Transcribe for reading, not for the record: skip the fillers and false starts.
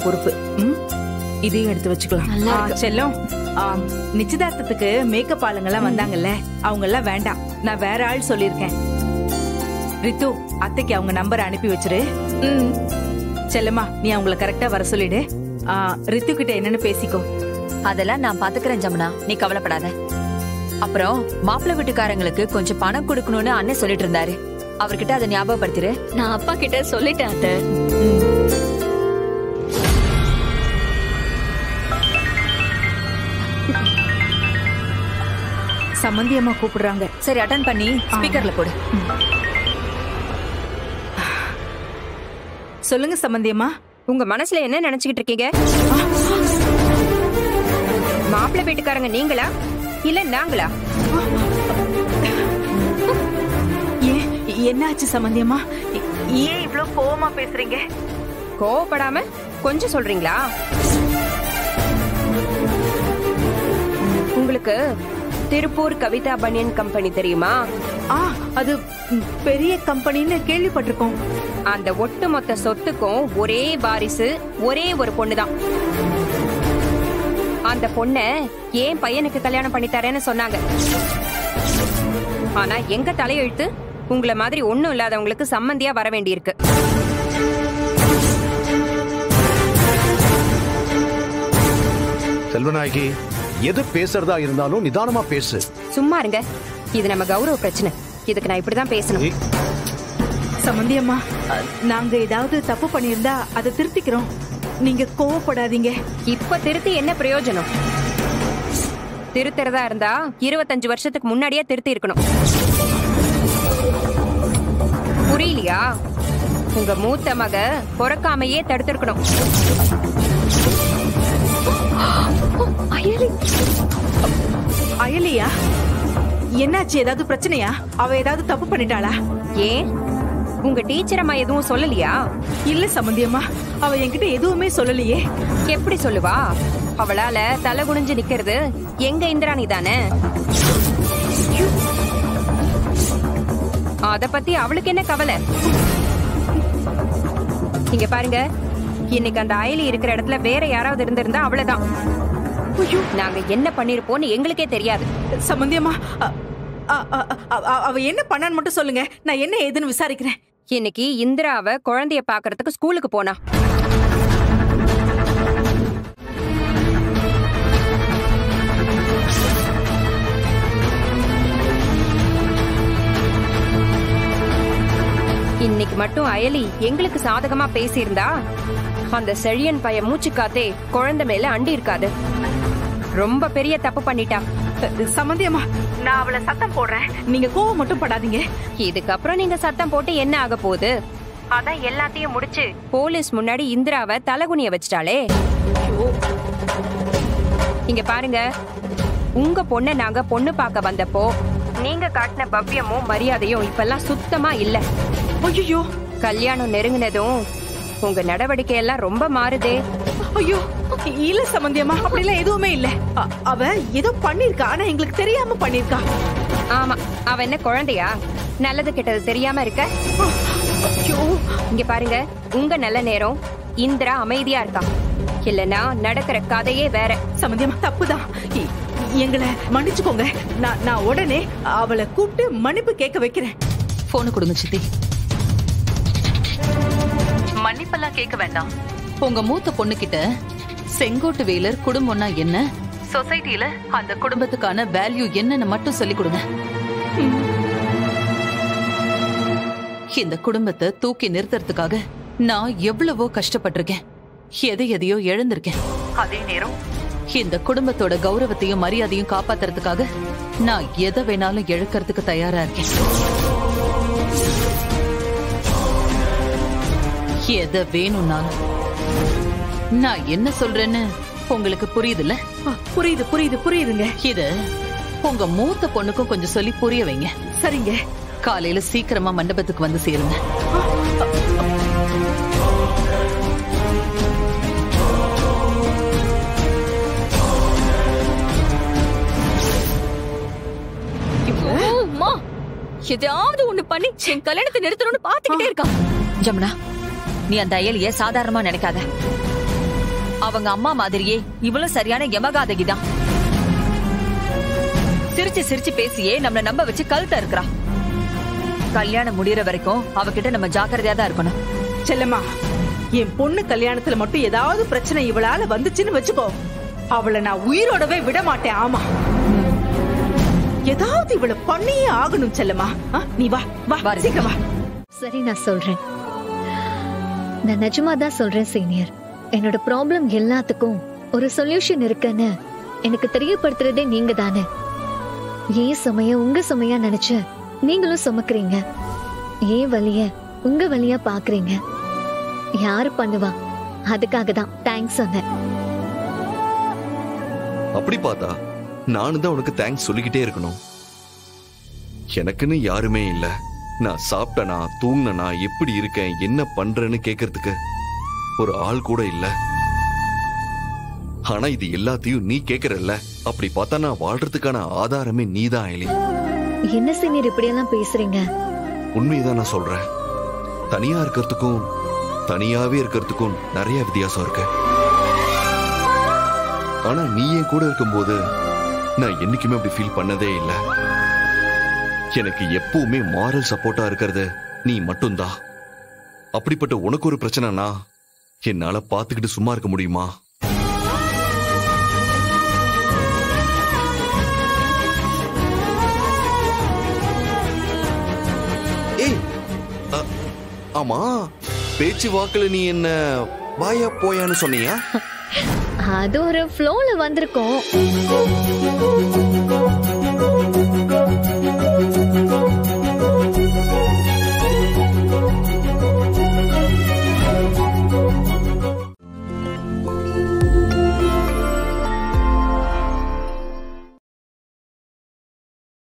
பொறுப்பு. இதையும் எடுத்து வச்சுக்கலாம். செல்லம், நிச்சயதார்த்தத்துக்கு மேக்கப் ஆளுங்கெல்லாம் வந்தாங்கல்ல, அவங்க எல்லாம் வேண்டாம். நான் வேற ஆள் சொல்லிருக்கேன். ரித்து, அத்தைக்கு அவங்க நம்பர் அனுப்பி வச்சிரு. செல்லம்மா, நீ அவங்கள கரெக்டா வர சொல்லிடு. ரித்து கிட்ட என்னன்னு பேசிக்கோ. அதெல்லாம் நான் பாத்துக்கிறேன் ஜமுனா, நீ கவலைப்படாத. அப்புறம் மாப்பிள்ளை வீட்டுக்காரங்களுக்கு கொஞ்சம் பணம் கொடுக்கணும்னு அண்ணன் சொல்லிட்டு இருந்தாரு. அவர்கிட்ட அதை ஞாபகப்படுத்திரு. நான் அப்பா கிட்ட சொல்லிட்டேன் அத்தை. சம்மந்தி அம்மா கூப்பிடுறாங்க. சரி, அட்டன் பண்ணி ஸ்பீக்கர்ல போடு. சொல்லுங்க சம்மந்தி அம்மா. உங்க மனசுல என்ன நினைச்சுக்கிட்டு இருக்கீங்க? மாப்பிள்ளை வீட்டுக்காரங்க நீங்களா இல்ல நாங்களா? என்னாச்சு சம்மந்தி அம்மா? ஏன் இவ்ளோ கோவமா பேசுறீங்க? கோவப்படாம கொஞ்சம் சொல்றீங்களா? உங்களுக்கு திருப்பூர் கவிதா பனியன் கம்பெனி தெரியுமா? அது பெரிய கம்பெனின்னு கேள்விப்பட்டிருக்கோம். அந்த ஒட்டுமொத்த சொத்துக்கும் ஒரே வாரிசு ஒரே ஒரு பொண்ணுதான். அந்த பொண்ண ஏன் பையனுக்கு கல்யாணம் பண்ணி தரேன்னு சொன்னாங்க. ஆனா எங்க தலையெழுத்து உங்களை மாதிரி ஒண்ணும் இல்லாதவங்களுக்கு சம்மந்தியா வர வேண்டியிருக்கு. செல்வநாயகி, எது பேசுறதா இருந்தாலும் நிதானமா பேசு. சும்மா இருங்க, இது நம்ம கௌரவ பிரச்சனை. இதுக்கு நான் இப்படிதான் பேசணும். சம்மந்தி அம்மா, நாங்க ஏதாவது தப்பு பண்ணியிருந்தா அதை திருத்திக்கிறோம். நீங்க கோவப்படாதீங்க. இப்ப திருத்தி என்ன பிரயோஜனம்? திருத்துறதா இருந்தா 25 வருஷத்துக்கு முன்னாடியே திருத்தி இருக்கணும். புரியலையா? உங்க மூத்த மக பொறக்காமையே தடுத்திருக்கணும். அயலியா? என்னாச்சு? ஏதாவது பிரச்சனையா? அவ ஏதாவது தப்பு பண்ணிட்டாளா? ஏன் உங்க டீச்சர் அம்மா எதுவும் சொல்லலையா? இல்ல சம்மந்தி அம்மா, அவ என்கிட்ட எதுவுமே சொல்லலையே. எப்படி சொல்லுவா? அவளால தலை குனிஞ்சு நிக்கிறது எங்க இந்திராணி தானே. அத பத்தி அவளுக்கு என்ன கவலை? இங்க பாருங்க, இன்னைக்கு அந்த அயலி இருக்கிற இடத்துல வேற யாராவது இருந்திருந்தா அவ்வளவுதான். நாங்க என்ன பண்ணிருப்போம்னு எங்களுக்கே தெரியாது. சம்மந்தி அம்மா, அவ என்ன பண்ணான்னு மட்டும் சொல்லுங்க, நான் என்ன ஏதுன்னு விசாரிக்கிறேன். இன்னைக்கு இந்திராவை குழந்தைய பாக்குறதுக்கு ஸ்கூலுக்கு போனா. இன்னைக்கு மட்டும் அயலி எங்களுக்கு சாதகமா பேசியிருந்தா அந்த செழியன் பைய மூச்சு காத்தே குழந்தை மேல அண்டி இருக்காது. ரொம்ப பெரிய தப்பு பண்ணிட்டா. சம்மந்தி அம்மா, நான் அவளை சத்தம் போடுறேன், நீங்க கோவம் மட்டும் படாதீங்க. இதுக்கப்புறம் நீங்க சத்தம் போட்டு என்ன ஆக போகுது? அதான் எல்லாத்தையும் முடிச்சு போலீஸ் முன்னாடி இந்திராவை தலகுனிய வச்சிட்டாளே. இங்க பாருங்க, உங்க பொண்ணை நாங்க பொண்ணு பார்க்க வந்தப்போ நீங்க காட்டின பவ்யமும் மரியாதையும் இப்பெல்லாம் சுத்தமா இல்ல. ஐயோ, கல்யாணம் நெருங்கினதும் உங்க நடவடிக்கை எல்லாம் ரொம்ப மாறுதே. ஐயோ இல்ல சம்மந்தி அம்மா, அப்படிலாம் எதுவுமே இல்ல. அவ ஏதோ பண்ணிருக்கா, ஆனா எங்களுக்கு தெரியாம பண்ணிருக்கா. ஆமா, அவ என்ன குழந்தையா? நல்லது கெட்டது தெரியாம இருக்க? இங்க பாருங்க, உங்க நல்ல நேரம் இந்திரா அமைதியா இருக்கா, இல்லனா நடக்கிற கதையே வேற. சம்மந்தி அம்மா, தப்புதான், எங்களை மன்னிச்சுக்கோங்க. நான் உடனே அவளை கூப்பிட்டு மன்னிப்பு கேட்க வைக்கிறேன். போனு கொடுங்க சித்தி. மன்னிப்பெல்லாம் கேட்க வேண்டாம். உங்க மூத்த பொண்ணு கிட்ட செங்கோட்டு வேலர் குடும்பம்னா என்ன, சொசைட்டில அந்த குடும்பத்துக்கான வேல்யூ என்னன்னு மட்டும் சொல்லி கொடுங்க. இந்த குடும்பத்தை தூக்கி நிறுத்துறதுக்காக நான் எவ்வளவோ கஷ்டப்பட்டிருக்கேன், எதையோ இழந்திருக்கேன். அதே நேரம் இந்த குடும்பத்தோட கௌரவத்தையும் மரியாதையும் காப்பாத்துறதுக்காக நான் எதை வேணாலும் இழக்கிறதுக்கு தயாரா இருக்கேன். எதை வேணும்னாலும். நான் என்ன சொல்றேன்னு உங்களுக்கு புரியுதுல்ல? புரியுது புரியுது புரியுதுங்க. இது உங்க மூத்த பொண்ணுக்கும் கொஞ்சம் சொல்லி புரிய வைங்க. சரிங்க. காலையில சீக்கிரமா மண்டபத்துக்கு வந்து சேருங்க. எதாவது ஒண்ணு பண்ணி என் கல்யாணத்தை நிறுத்தணும்னு பாத்துக்கிட்டே இருக்கா. ஜமுனா, நீ அந்த அயலிய சாதாரணமா நினைக்காத. அவங்க அம்மா மாதிரியே இவளும் சரியான யமகாதகிதான். சிரிச்சு சிரிச்சு பேசியே நம்மள நம்ப வச்சு கழுத்த இருக்கிறா. கல்யாணம் முடியற வரைக்கும் அவகிட்ட நம்ம ஜாக்கிரதையா தான் இருக்கணும். செல்லம்மா, என் பொண்ணு கல்யாணத்துல மட்டும் ஏதாவது பிரச்சனை இவளால வந்துச்சுன்னு வச்சுக்கோ, அவளை நான் உயிரோடவே விட மாட்டேன். ஆமா, ஏதாவது இவளை பண்ணியே ஆகணும். செல்லம்மா, நீ வா வா, சீக்கிரம் வா. சரி, நான் சொல்றேன். நான் நிஜமா தான் சொல்றேன் சீனியர். என்னோட ப்ராப்ளம் எல்லாத்துக்கும் ஒரு சொல்யூஷன் இருக்குன்னு எனக்கு தெரியப்படுத்துறதே நீங்க தானே. ஏன் சுமைய உங்க சுமையா நினைச்சு நீங்களும் சுமக்குறீங்க. ஏன் வலிய உங்க வலியா பாக்குறீங்க. யாரு பண்ணுவா? அதுக்காக தான் தேங்க்ஸ் சொன்னேன். அப்படி பார்த்தா நானும் தான் உனக்கு தேங்க்ஸ் சொல்லிக்கிட்டே இருக்கணும். எனக்குன்னு யாருமே இல்ல. நான் சாப்பிட்டனா, தூங்கினா, எப்படி இருக்கேன், என்ன பண்றேன்னு கேக்குறதுக்கு ஒரு ஆள் கூட இல்ல. ஆனா இது எல்லாத்தையும் நீ கேக்குறல்ல, அப்படி பார்த்தா நான் வாழ்றதுக்கான ஆதாரமே நீதான் எலி. என்ன சீனியர் இப்படி எல்லாம் பேசுறீங்க? உண்மைதான் நான் சொல்றேன். தனியா இருக்கிறதுக்கும் தனியாவே இருக்கிறதுக்கும் நிறைய வித்தியாசம் இருக்கு. ஆனா நீ என் கூட இருக்கும்போது நான் என்னைக்குமே அப்படி ஃபீல் பண்ணதே இல்லை. எனக்கு எப்பவுமே மாரல் சப்போர்ட்டா இருக்கிறது நீ மட்டும்தான். அப்படிப்பட்ட உனக்கு ஒரு பிரச்சனைனா என்னால பாத்துக்கிட்டு சும்மா இருக்க முடியுமா? ஏய், ஆமா, பேச்சு வாக்குல நீ என்ன வாயா போயான்னு சொன்னியா? அது ஒரு ஃப்ளோல வந்திருக்கோம்.